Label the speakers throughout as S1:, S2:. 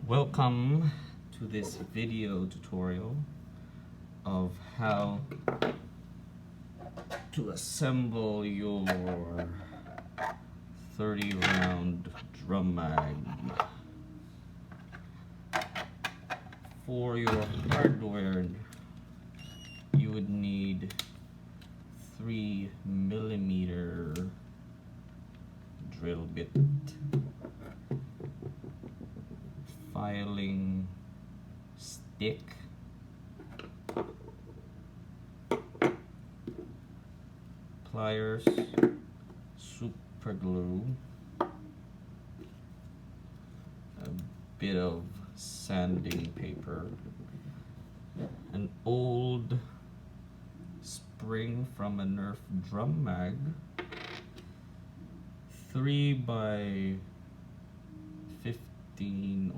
S1: Welcome to this video tutorial of how to assemble your 30 round drum mag. For your hardware, you would need 3mm drill bit, filing stick, pliers, super glue, a bit of sanding paper, an old spring from a Nerf drum mag, 3x15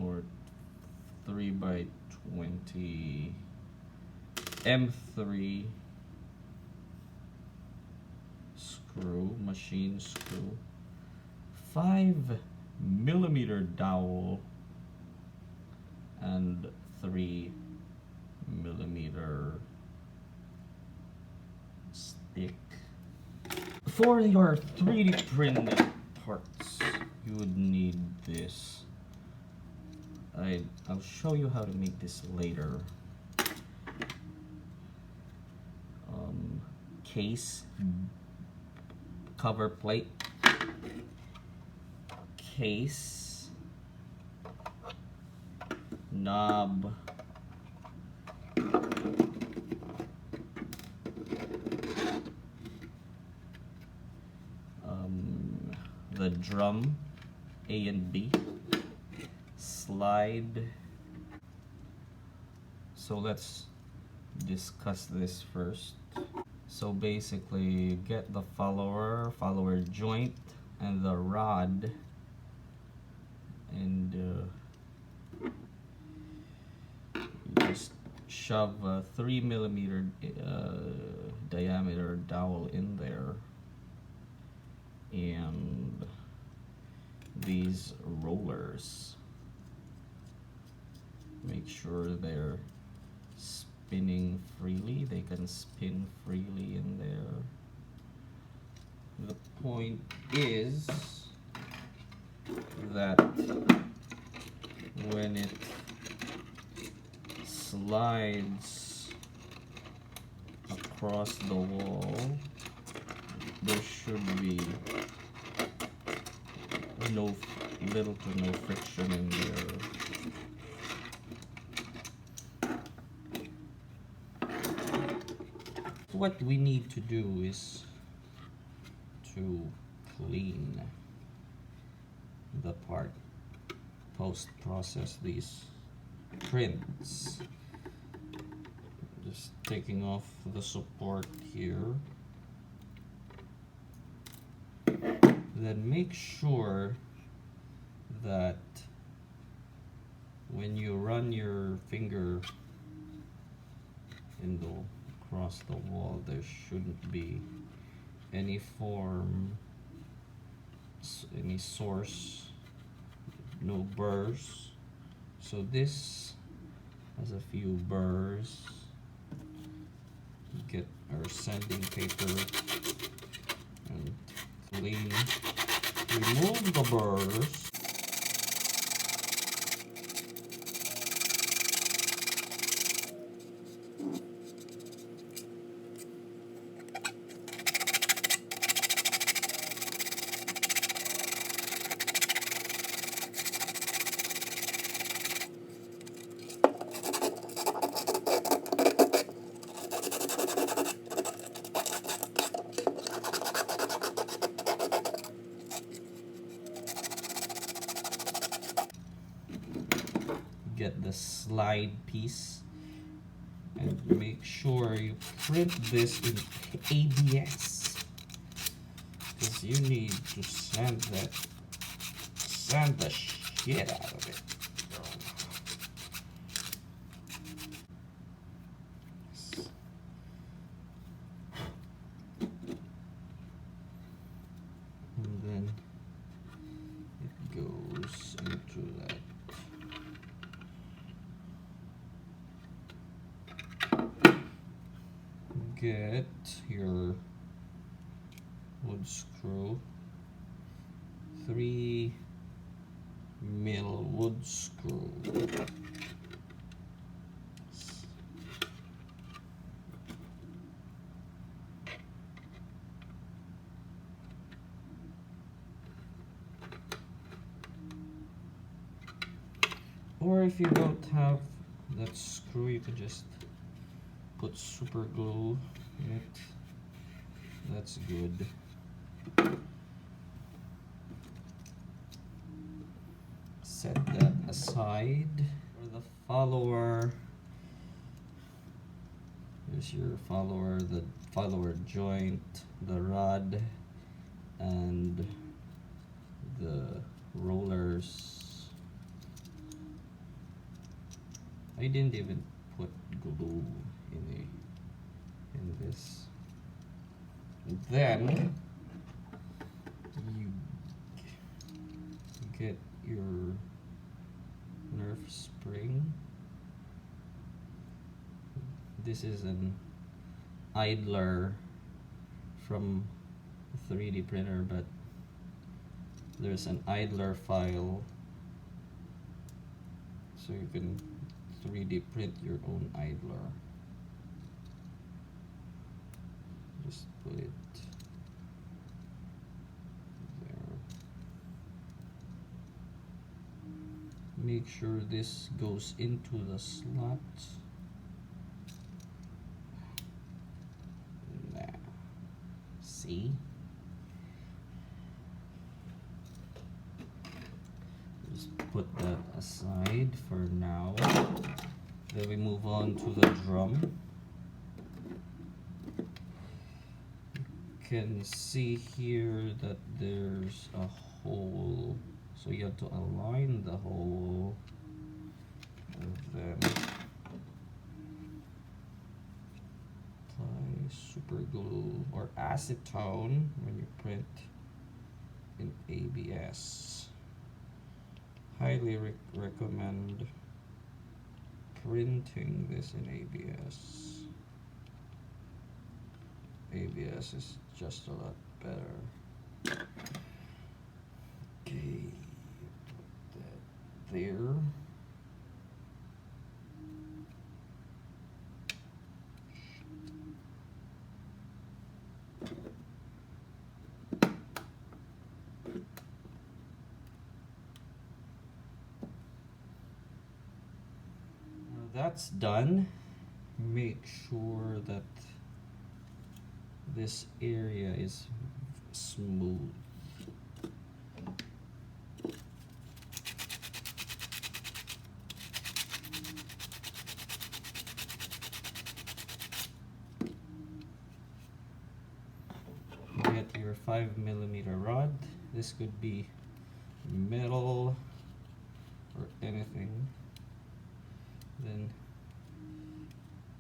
S1: or 3x20 M3 screw, machine screw, 5mm dowel, and 3mm stick. For your 3D printed parts, you would need this. I'll show you how to make this later. Case, cover plate, case, knob, the drum A and B, slide. So let's discuss this first. So basically, get the follower joint and the rod, and just shove a 3mm diameter dowel in there, and these rollers, make sure they're spinning freely. They can spin freely in there. The point is that when it slides across the wall, there should be little to no friction in there. What we need to do is to clean the part, post-process these prints. Just taking off the support here. Then make sure that when you run your finger across the wall, there shouldn't be any source, no burrs. So this has a few burrs. Get our sanding paper and remove the burrs. Get the slide piece and make sure you print this in ABS, because you need to sand the shit out of it. And then it goes into that get your wood screw, 3mm wood screw. Or if you don't have that screw, you can just put super glue in it. That's good. Set that aside. For the follower, here's your follower, the follower joint, the rod, and the rollers. I didn't even put glue in this. And then you get your Nerf spring. This is an idler from a 3D printer, but there's an idler file, so you can 3D print your own idler. Just put it there. Make sure this goes into the slot. There. See? Just put that aside for now. Then we move on to the drum. You can see here that there's a hole, so you have to align the hole, and then apply super glue or acetone when you print in ABS. Highly recommend printing this in ABS. ABS is just a lot better. Okay, put that there. That's done. Make sure that this area is smooth. Get your 5mm rod. This could be metal or anything. Then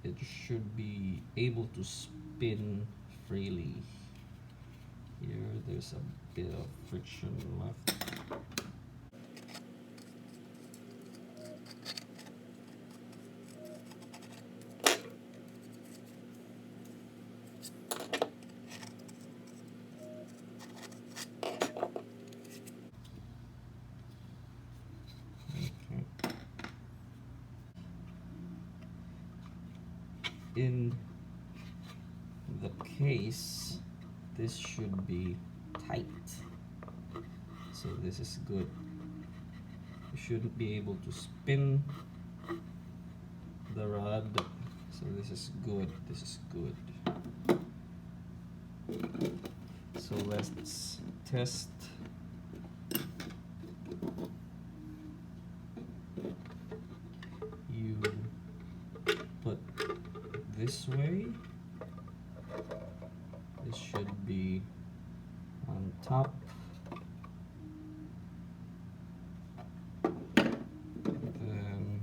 S1: it should be able to spin freely. Here there's a bit of friction left. In the case, this should be tight, so this is good. You shouldn't be able to spin the rod, so this is good. This is good. So let's test. You put this way. This should be on top. Then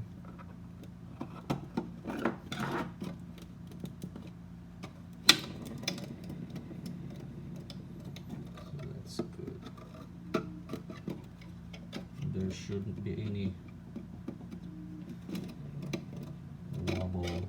S1: so that's good. There shouldn't be any wobble.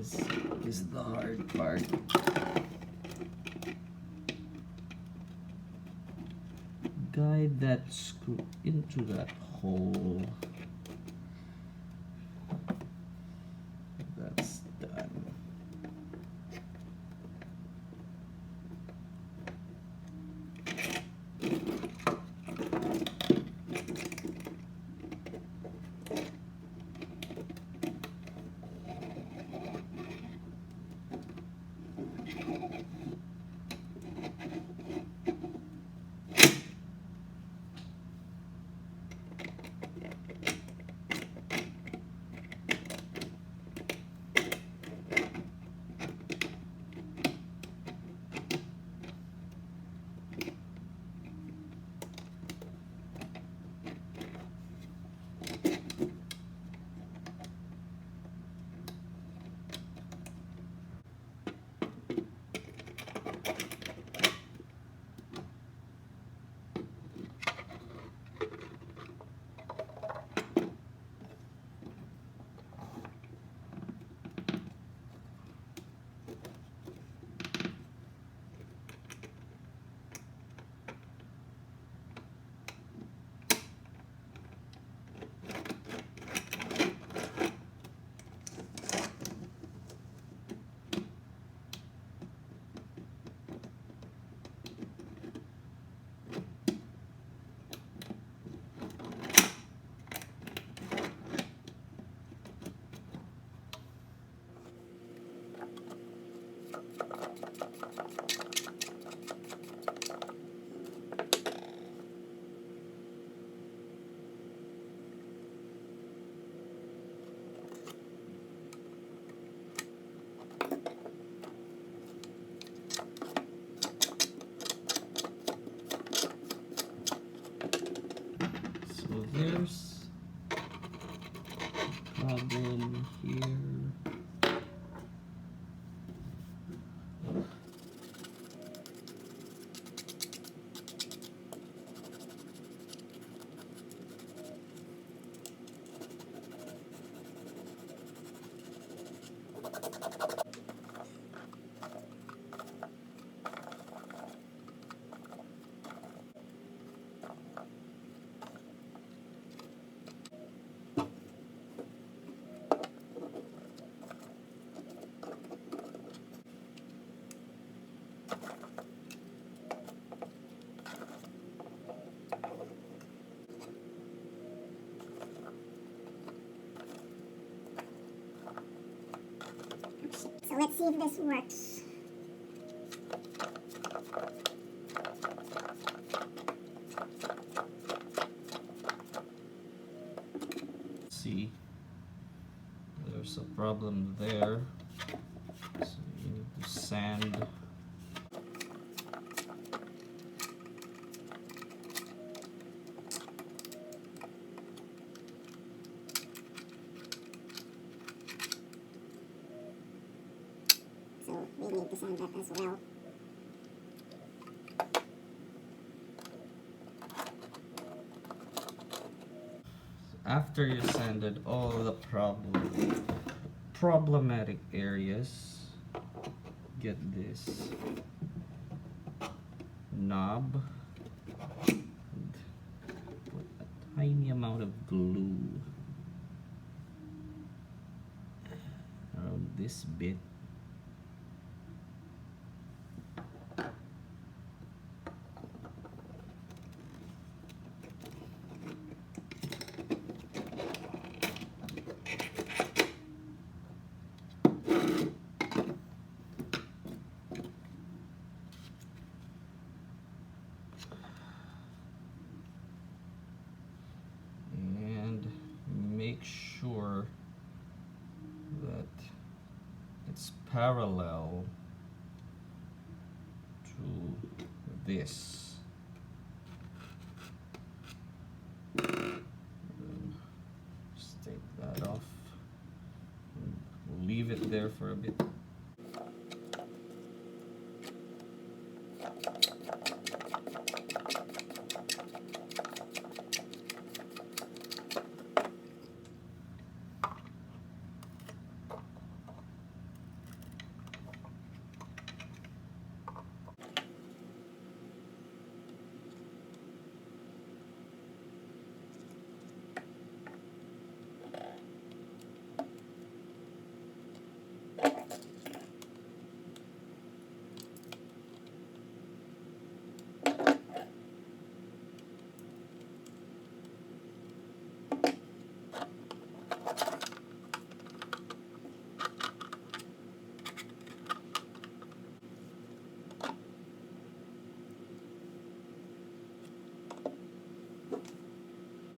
S1: This is the hard part. Guide that screw into that hole. That's done. So there's a problem here.
S2: So let's see if this works.
S1: See, there's a problem there. So you need to sand.
S2: So we need to sand that as well.
S1: After you sanded all the problematic areas, get this knob and put a tiny amount of glue around this bit. Make sure that it's parallel to this. Just take that off and leave it there for a bit.